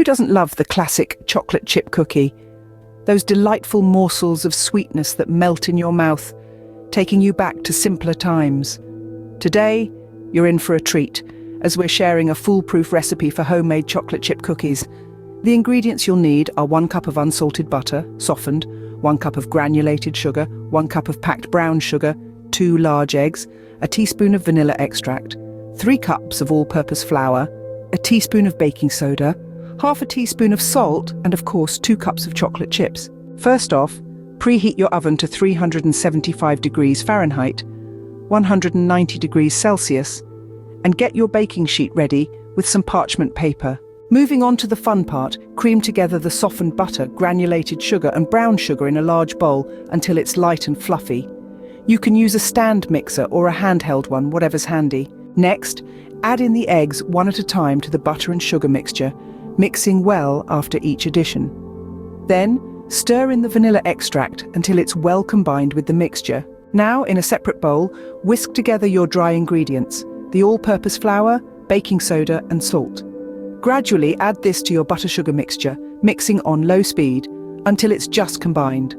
Who doesn't love the classic chocolate chip cookie? Those delightful morsels of sweetness that melt in your mouth, taking you back to simpler times. Today, you're in for a treat, as we're sharing a foolproof recipe for homemade chocolate chip cookies. The ingredients you'll need are 1 cup of unsalted butter, softened, 1 cup of granulated sugar, 1 cup of packed brown sugar, 2 large eggs, a teaspoon of vanilla extract, 3 cups of all-purpose flour, a teaspoon of baking soda, half a teaspoon of salt, and of course 2 cups of chocolate chips. First off, preheat your oven to 375 degrees Fahrenheit, 190 degrees Celsius, and get your baking sheet ready with some parchment paper. Moving on to the fun part, cream together the softened butter, granulated sugar and brown sugar in a large bowl until it's light and fluffy. You can use a stand mixer or a handheld one, whatever's handy. Next, add in the eggs one at a time to the butter and sugar mixture, mixing well after each addition. Then, stir in the vanilla extract until it's well combined with the mixture. Now, in a separate bowl, whisk together your dry ingredients, the all-purpose flour, baking soda and salt. Gradually add this to your butter-sugar mixture, mixing on low speed until it's just combined.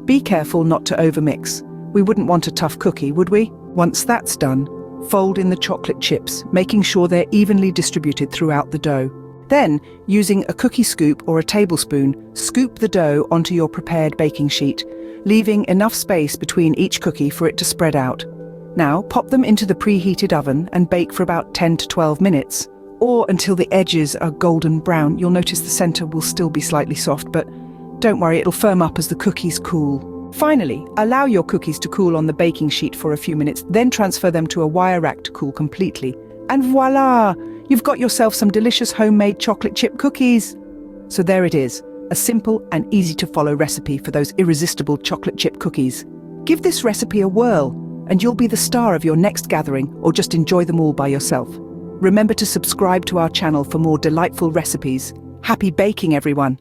Be careful not to overmix. We wouldn't want a tough cookie, would we? Once that's done, fold in the chocolate chips, making sure they're evenly distributed throughout the dough. Then, using a cookie scoop or a tablespoon, scoop the dough onto your prepared baking sheet, leaving enough space between each cookie for it to spread out. Now, pop them into the preheated oven and bake for about 10 to 12 minutes, or until the edges are golden brown. You'll notice the center will still be slightly soft, but don't worry, it'll firm up as the cookies cool. Finally, allow your cookies to cool on the baking sheet for a few minutes, then transfer them to a wire rack to cool completely. And voila! You've got yourself some delicious homemade chocolate chip cookies. So there it is, a simple and easy to follow recipe for those irresistible chocolate chip cookies. Give this recipe a whirl, and you'll be the star of your next gathering, or just enjoy them all by yourself. Remember to subscribe to our channel for more delightful recipes. Happy baking, everyone!